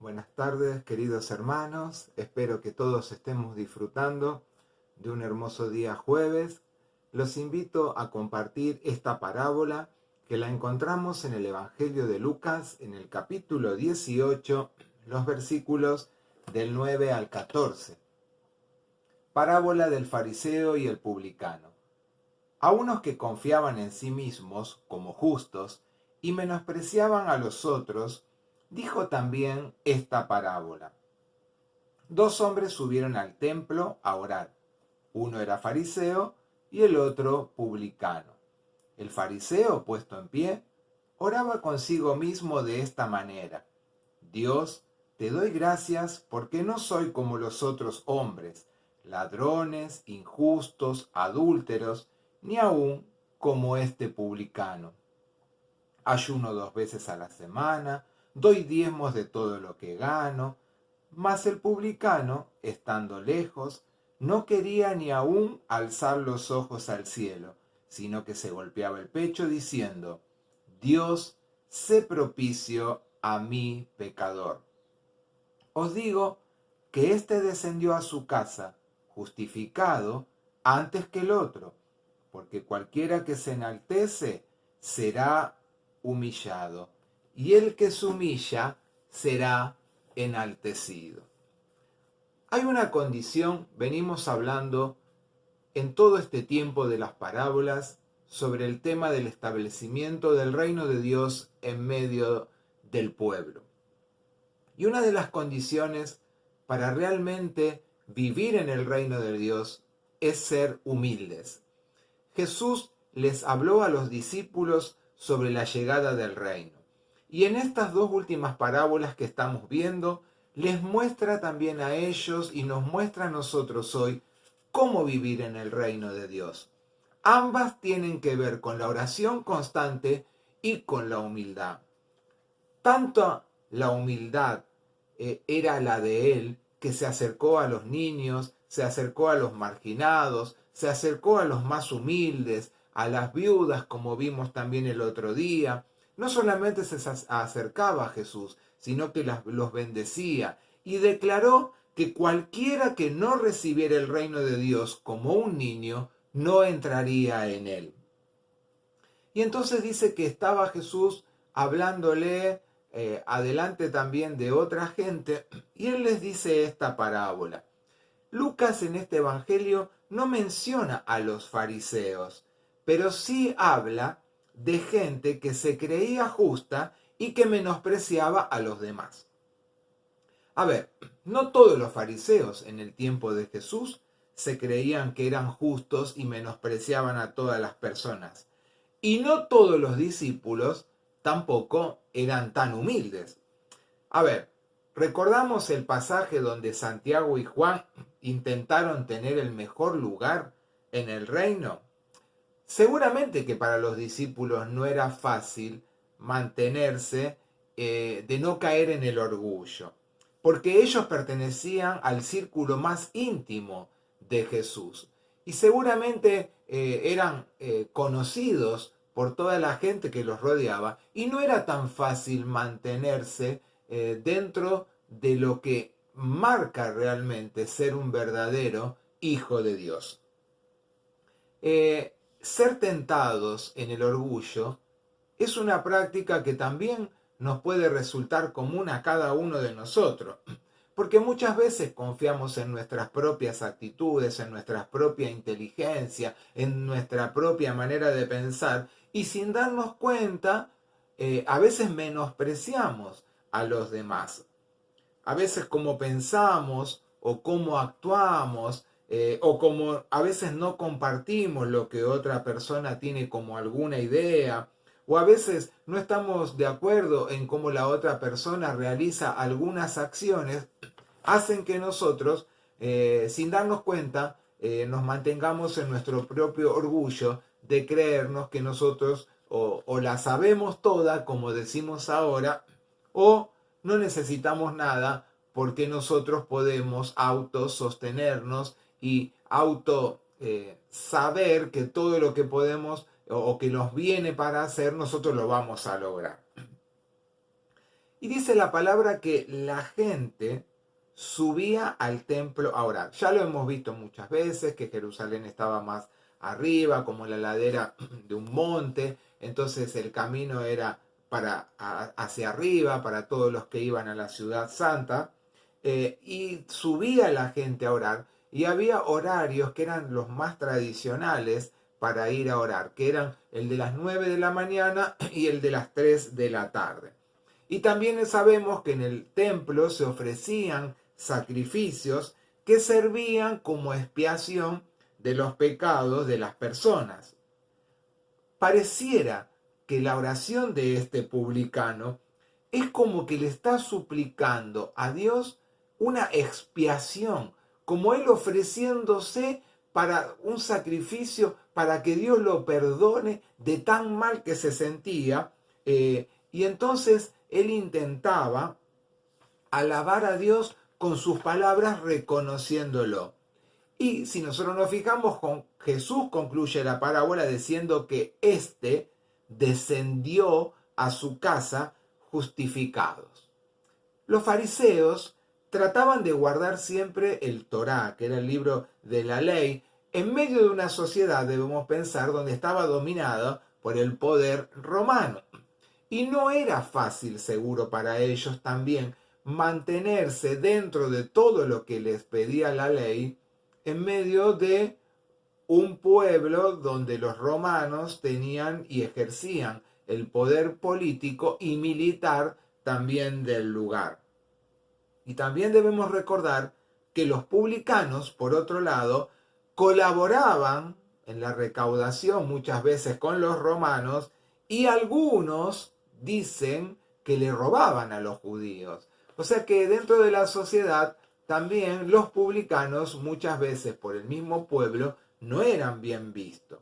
Buenas tardes, queridos hermanos. Espero que todos estemos disfrutando de un hermoso día jueves. Los invito a compartir esta parábola que la encontramos en el Evangelio de Lucas, en el capítulo 18, los versículos del 9 al 14. Parábola del fariseo y el publicano. A unos que confiaban en sí mismos como justos y menospreciaban a los otros, dijo también esta parábola. Dos hombres subieron al templo a orar. Uno era fariseo y el otro publicano. El fariseo, puesto en pie, oraba consigo mismo de esta manera: Dios, te doy gracias porque no soy como los otros hombres, ladrones, injustos, adúlteros, ni aun como este publicano. Ayuno 2 veces a la semana, doy diezmos de todo lo que gano. Mas el publicano, estando lejos, no quería ni aun alzar los ojos al cielo, sino que se golpeaba el pecho diciendo: Dios, sé propicio a mí pecador. Os digo que éste descendió a su casa justificado antes que el otro, porque cualquiera que se enaltece será humillado, y el que se humilla será enaltecido. Hay una condición, venimos hablando en todo este tiempo de las parábolas sobre el tema del establecimiento del reino de Dios en medio del pueblo. Y una de las condiciones para realmente vivir en el reino de Dios es ser humildes. Jesús les habló a los discípulos sobre la llegada del reino. Y en estas dos últimas parábolas que estamos viendo, les muestra también a ellos y nos muestra a nosotros hoy cómo vivir en el reino de Dios. Ambas tienen que ver con la oración constante y con la humildad. Tanto la humildad era la de él, que se acercó a los niños, se acercó a los marginados, se acercó a los más humildes, a las viudas, como vimos también el otro día. No solamente se acercaba a Jesús, sino que los bendecía y declaró que cualquiera que no recibiera el reino de Dios como un niño, no entraría en él. Y entonces dice que estaba Jesús hablándole adelante también de otra gente, y él les dice esta parábola. Lucas en este evangelio no menciona a los fariseos, pero sí habla de gente que se creía justa y que menospreciaba a los demás. A ver, no todos los fariseos en el tiempo de Jesús se creían que eran justos y menospreciaban a todas las personas. Y no todos los discípulos tampoco eran tan humildes. A ver, ¿recordamos el pasaje donde Santiago y Juan intentaron tener el mejor lugar en el reino? Seguramente que para los discípulos no era fácil mantenerse, de no caer en el orgullo, porque ellos pertenecían al círculo más íntimo de Jesús y seguramente eran conocidos por toda la gente que los rodeaba, y no era tan fácil mantenerse dentro de lo que marca realmente ser un verdadero hijo de Dios. Ser tentados en el orgullo es una práctica que también nos puede resultar común a cada uno de nosotros, porque muchas veces confiamos en nuestras propias actitudes, en nuestra propia inteligencia, en nuestra propia manera de pensar, y sin darnos cuenta, a veces menospreciamos a los demás. A veces cómo pensamos o cómo actuamos, o como a veces no compartimos lo que otra persona tiene como alguna idea, o a veces no estamos de acuerdo en cómo la otra persona realiza algunas acciones, hacen que nosotros, sin darnos cuenta, nos mantengamos en nuestro propio orgullo de creernos que nosotros o la sabemos toda, como decimos ahora, o no necesitamos nada porque nosotros podemos autosostenernos y saber que todo lo que podemos o que nos viene para hacer, nosotros lo vamos a lograr. Y dice la palabra que la gente subía al templo a orar. Ya lo hemos visto muchas veces, que Jerusalén estaba más arriba, como la ladera de un monte, entonces el camino era hacia arriba para todos los que iban a la ciudad santa, y subía la gente a orar, y había horarios que eran los más tradicionales para ir a orar, que eran el de las 9 de la mañana y el de las 3 de la tarde. Y también sabemos que en el templo se ofrecían sacrificios que servían como expiación de los pecados de las personas. Pareciera que la oración de este publicano es como que le está suplicando a Dios una expiación, como él ofreciéndose para un sacrificio para que Dios lo perdone de tan mal que se sentía. Y entonces él intentaba alabar a Dios con sus palabras reconociéndolo. Y si nosotros nos fijamos, Jesús concluye la parábola diciendo que éste descendió a su casa justificados. Los fariseos trataban de guardar siempre el Torá, que era el libro de la ley, en medio de una sociedad, debemos pensar, donde estaba dominada por el poder romano. Y no era fácil, seguro, para ellos también mantenerse dentro de todo lo que les pedía la ley, en medio de un pueblo donde los romanos tenían y ejercían el poder político y militar también del lugar. Y también debemos recordar que los publicanos, por otro lado, colaboraban en la recaudación muchas veces con los romanos, y algunos dicen que le robaban a los judíos. O sea que dentro de la sociedad también los publicanos muchas veces por el mismo pueblo no eran bien vistos.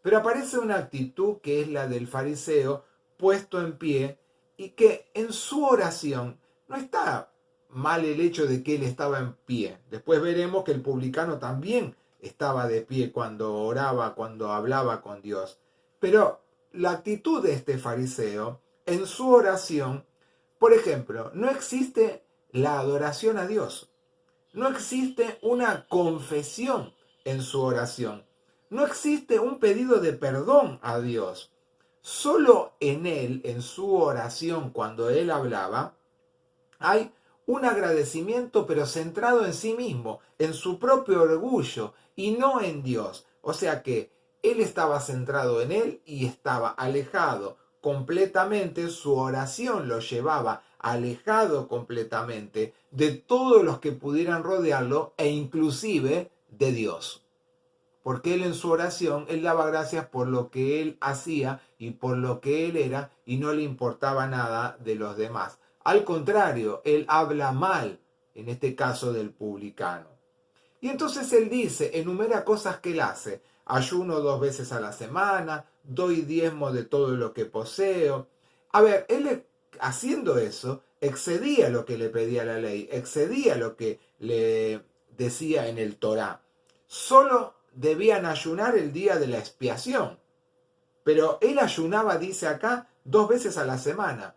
Pero aparece una actitud que es la del fariseo puesto en pie, y que en su oración no está mal el hecho de que él estaba en pie. Después veremos que el publicano también estaba de pie cuando oraba, cuando hablaba con Dios. Pero la actitud de este fariseo en su oración, por ejemplo, no existe la adoración a Dios. No existe una confesión en su oración. No existe un pedido de perdón a Dios. Solo en él, en su oración, cuando él hablaba, hay un agradecimiento, pero centrado en sí mismo, en su propio orgullo y no en Dios. O sea que él estaba centrado en él y estaba alejado completamente, su oración lo llevaba alejado completamente de todos los que pudieran rodearlo e inclusive de Dios. Porque él en su oración, él daba gracias por lo que él hacía y por lo que él era, y no le importaba nada de los demás. Al contrario, él habla mal, en este caso del publicano. Y entonces él dice, enumera cosas que él hace. Ayuno 2 veces a la semana, doy diezmo de todo lo que poseo. A ver, él haciendo eso, excedía lo que le pedía la ley, excedía lo que le decía en el Torá. Solo debían ayunar el día de la expiación. Pero él ayunaba, dice acá, 2 veces a la semana.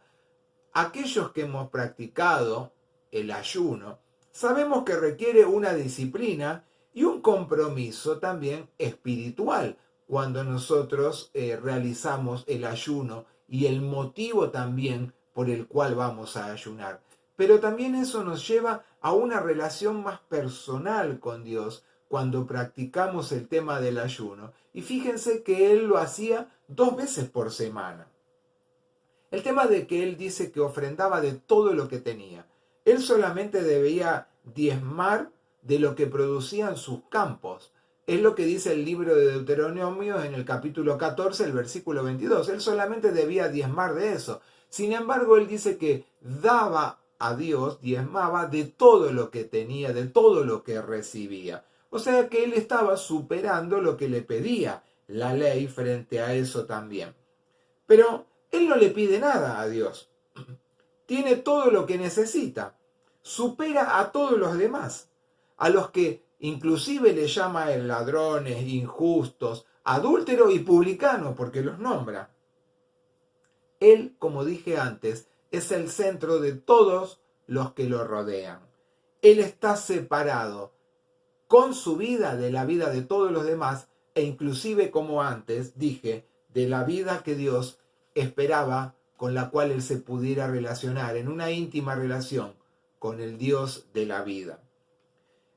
Aquellos que hemos practicado el ayuno, sabemos que requiere una disciplina y un compromiso también espiritual cuando nosotros realizamos el ayuno, y el motivo también por el cual vamos a ayunar. Pero también eso nos lleva a una relación más personal con Dios cuando practicamos el tema del ayuno. Y fíjense que él lo hacía 2 veces por semana. El tema de que él dice que ofrendaba de todo lo que tenía. Él solamente debía diezmar de lo que producían sus campos. Es lo que dice el libro de Deuteronomio en el capítulo 14, el versículo 22. Él solamente debía diezmar de eso. Sin embargo, él dice que daba a Dios, diezmaba de todo lo que tenía, de todo lo que recibía. O sea que él estaba superando lo que le pedía la ley frente a eso también. Pero él no le pide nada a Dios. Tiene todo lo que necesita. Supera a todos los demás, a los que inclusive le llama ladrones, injustos, adúlteros y publicanos, porque los nombra. Él, como dije antes, es el centro de todos los que lo rodean. Él está separado con su vida de la vida de todos los demás e inclusive, como antes dije, de la vida que Dios esperaba con la cual él se pudiera relacionar en una íntima relación con el Dios de la vida.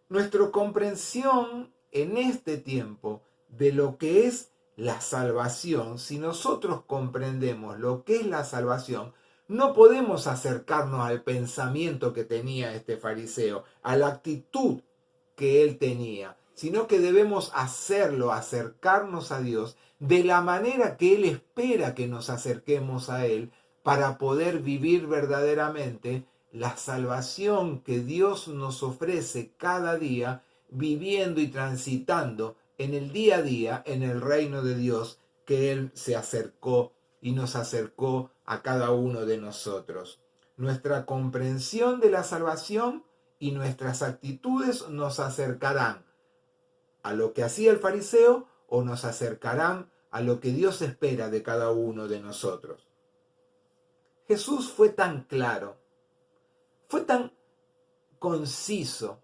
Nuestra comprensión en este tiempo de lo que es la salvación, si nosotros comprendemos lo que es la salvación, no podemos acercarnos al pensamiento que tenía este fariseo, a la actitud que él tenía, sino que debemos hacerlo, acercarnos a Dios de la manera que Él espera que nos acerquemos a Él para poder vivir verdaderamente la salvación que Dios nos ofrece cada día, viviendo y transitando en el día a día en el reino de Dios que Él se acercó y nos acercó a cada uno de nosotros. Nuestra comprensión de la salvación y nuestras actitudes nos acercarán a lo que hacía el fariseo o nos acercarán a lo que Dios espera de cada uno de nosotros. Jesús fue tan claro, fue tan conciso,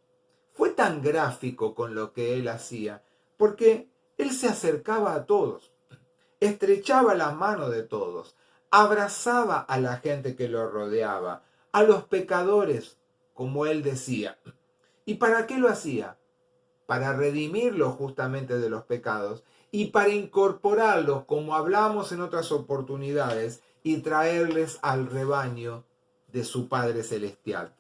fue tan gráfico con lo que él hacía, porque él se acercaba a todos, estrechaba la mano de todos, abrazaba a la gente que lo rodeaba, a los pecadores, como él decía. ¿Y para qué lo hacía? Para redimirlos justamente de los pecados y para incorporarlos, como hablamos en otras oportunidades, y traerles al rebaño de su Padre Celestial.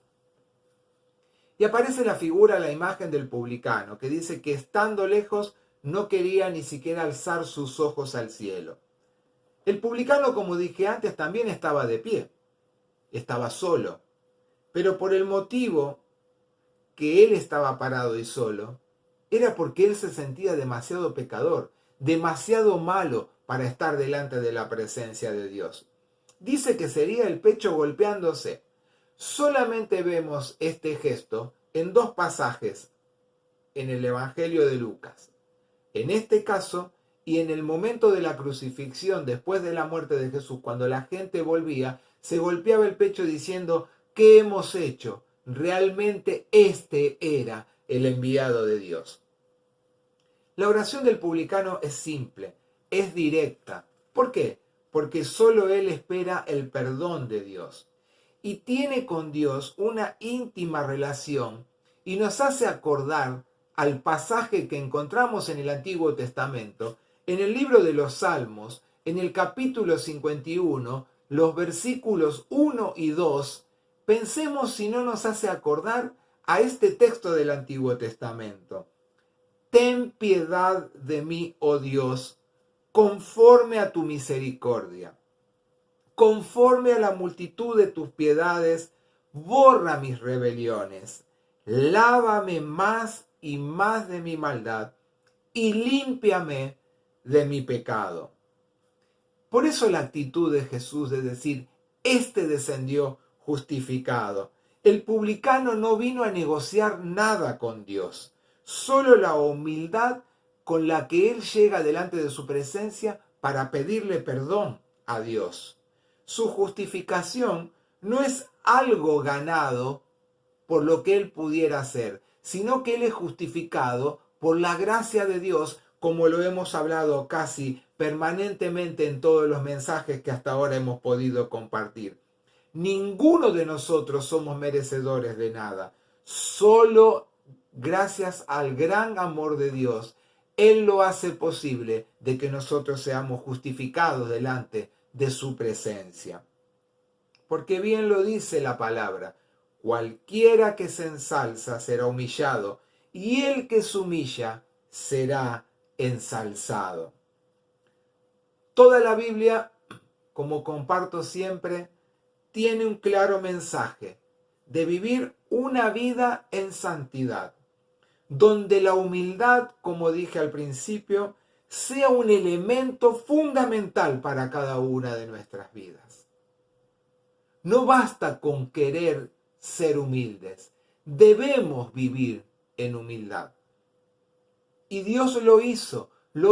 Y aparece la figura, la imagen del publicano, que dice que estando lejos no quería ni siquiera alzar sus ojos al cielo. El publicano, como dije antes, también estaba de pie, estaba solo, pero por el motivo que él estaba parado y solo, era porque él se sentía demasiado pecador, demasiado malo para estar delante de la presencia de Dios. Dice que sería el pecho golpeándose. Solamente vemos este gesto en dos pasajes en el Evangelio de Lucas. En este caso, y en el momento de la crucifixión, después de la muerte de Jesús, cuando la gente volvía, se golpeaba el pecho diciendo: ¿qué hemos hecho? Realmente este era el enviado de Dios. La oración del publicano es simple, es directa. ¿Por qué? Porque solo él espera el perdón de Dios y tiene con Dios una íntima relación, y nos hace acordar al pasaje que encontramos en el Antiguo Testamento, en el libro de los Salmos, en el capítulo 51, los versículos 1 y 2. Pensemos si no nos hace acordar a este texto del Antiguo Testamento. Ten piedad de mí, oh Dios, conforme a tu misericordia. Conforme a la multitud de tus piedades, borra mis rebeliones. Lávame más y más de mi maldad y límpiame de mi pecado. Por eso la actitud de Jesús de decir: este descendió justificado. El publicano no vino a negociar nada con Dios, solo la humildad con la que él llega delante de su presencia para pedirle perdón a Dios. Su justificación no es algo ganado por lo que él pudiera hacer, sino que él es justificado por la gracia de Dios, como lo hemos hablado casi permanentemente en todos los mensajes que hasta ahora hemos podido compartir. Ninguno de nosotros somos merecedores de nada, solo gracias al gran amor de Dios, Él lo hace posible de que nosotros seamos justificados delante de su presencia. Porque bien lo dice la palabra: cualquiera que se ensalza será humillado, y el que se humilla será ensalzado. Toda la Biblia, como comparto siempre, tiene un claro mensaje de vivir una vida en santidad, donde la humildad, como dije al principio, sea un elemento fundamental para cada una de nuestras vidas. No basta con querer ser humildes, debemos vivir en humildad. Y Dios lo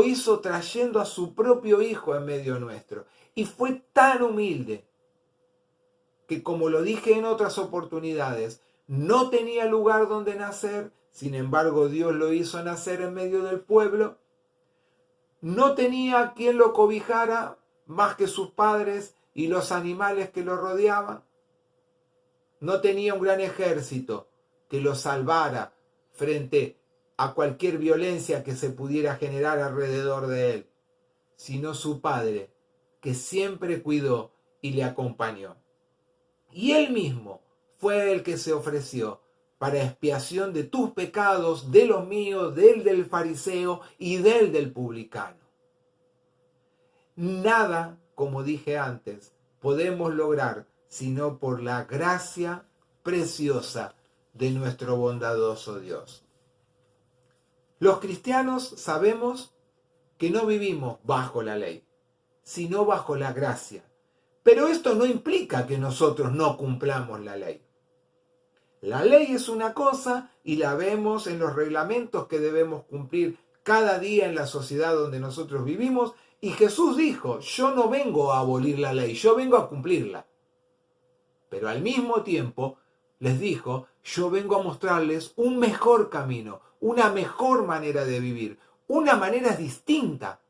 hizo trayendo a su propio Hijo en medio nuestro. Y fue tan humilde que, como lo dije en otras oportunidades, no tenía lugar donde nacer, sin embargo Dios lo hizo nacer en medio del pueblo, no tenía quien lo cobijara más que sus padres y los animales que lo rodeaban, no tenía un gran ejército que lo salvara frente a cualquier violencia que se pudiera generar alrededor de él, sino su padre, que siempre cuidó y le acompañó. Y él mismo fue el que se ofreció para expiación de tus pecados, de los míos, del fariseo y del publicano. Nada, como dije antes, podemos lograr sino por la gracia preciosa de nuestro bondadoso Dios. Los cristianos sabemos que no vivimos bajo la ley, sino bajo la gracia. Pero esto no implica que nosotros no cumplamos la ley. La ley es una cosa y la vemos en los reglamentos que debemos cumplir cada día en la sociedad donde nosotros vivimos. Y Jesús dijo, yo no vengo a abolir la ley, yo vengo a cumplirla. Pero al mismo tiempo les dijo, yo vengo a mostrarles un mejor camino, una mejor manera de vivir, una manera distinta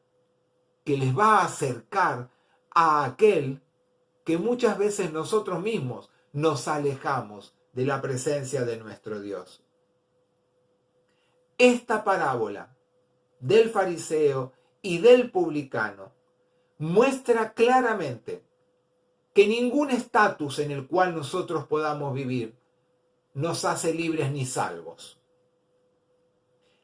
que les va a acercar a aquel que muchas veces nosotros mismos nos alejamos de la presencia de nuestro Dios. Esta parábola del fariseo y del publicano muestra claramente que ningún estatus en el cual nosotros podamos vivir nos hace libres ni salvos.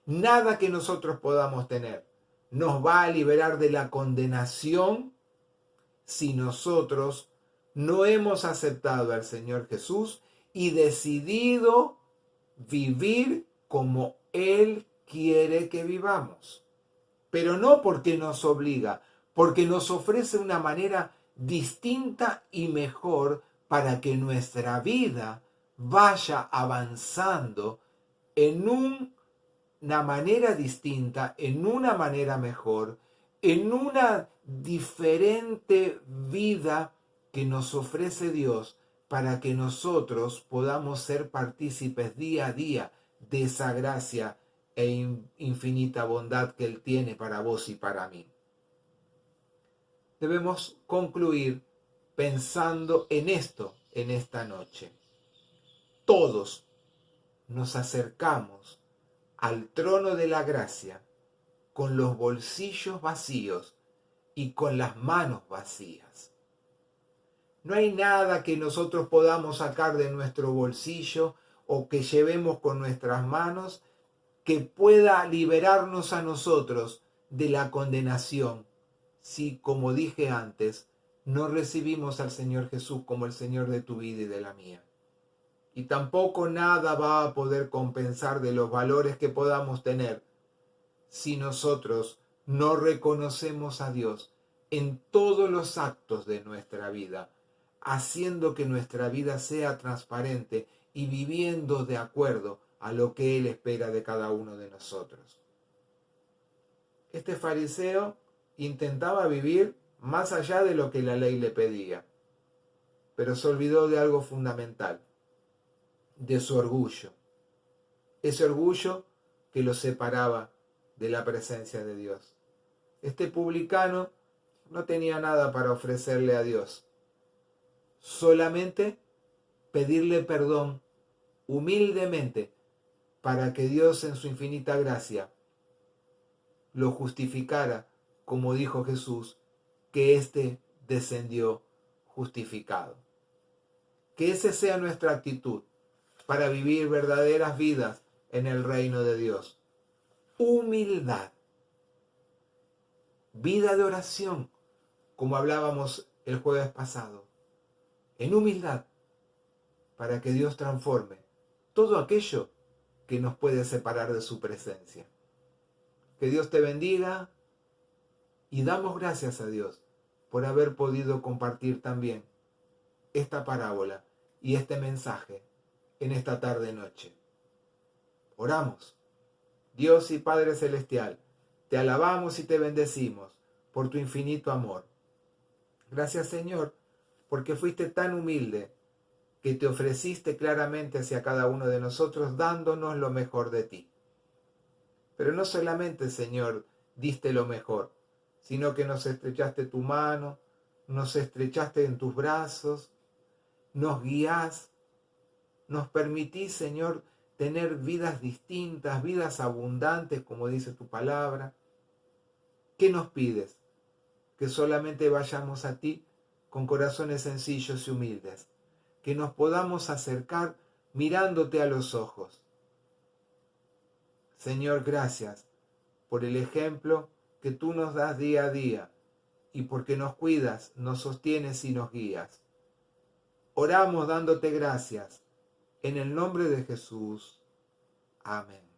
Nada que nosotros podamos tener nos va a liberar de la condenación si nosotros no hemos aceptado al Señor Jesús y decidido vivir como Él quiere que vivamos. Pero no porque nos obliga, porque nos ofrece una manera distinta y mejor para que nuestra vida vaya avanzando en una manera distinta, en una manera mejor, en una diferente vida que nos ofrece Dios para que nosotros podamos ser partícipes día a día de esa gracia e infinita bondad que Él tiene para vos y para mí. Debemos concluir pensando en esto en esta noche. Todos nos acercamos al trono de la gracia con los bolsillos vacíos y con las manos vacías. No hay nada que nosotros podamos sacar de nuestro bolsillo o que llevemos con nuestras manos que pueda liberarnos a nosotros de la condenación si, como dije antes, no recibimos al Señor Jesús como el Señor de tu vida y de la mía. Y tampoco nada va a poder compensar de los valores que podamos tener si nosotros no reconocemos a Dios en todos los actos de nuestra vida, haciendo que nuestra vida sea transparente y viviendo de acuerdo a lo que Él espera de cada uno de nosotros. Este fariseo intentaba vivir más allá de lo que la ley le pedía, pero se olvidó de algo fundamental, de su orgullo. Ese orgullo que lo separaba de la presencia de Dios. Este publicano no tenía nada para ofrecerle a Dios, solamente pedirle perdón humildemente para que Dios en su infinita gracia lo justificara, como dijo Jesús, que éste descendió justificado. Que esa sea nuestra actitud para vivir verdaderas vidas en el reino de Dios. Humildad. Vida de oración, como hablábamos el jueves pasado. En humildad, para que Dios transforme todo aquello que nos puede separar de su presencia. Que Dios te bendiga y damos gracias a Dios por haber podido compartir también esta parábola y este mensaje en esta tarde-noche. Oramos. Dios y Padre Celestial, te alabamos y te bendecimos por tu infinito amor. Gracias, Señor, porque fuiste tan humilde que te ofreciste claramente hacia cada uno de nosotros, dándonos lo mejor de ti. Pero no solamente, Señor, diste lo mejor, sino que nos estrechaste tu mano, nos estrechaste en tus brazos, nos guías, nos permitís, Señor, tener vidas distintas, vidas abundantes, como dice tu palabra. ¿Qué nos pides? Que solamente vayamos a ti con corazones sencillos y humildes, que nos podamos acercar mirándote a los ojos. Señor, gracias por el ejemplo que tú nos das día a día y porque nos cuidas, nos sostienes y nos guías. Oramos dándote gracias en el nombre de Jesús. Amén.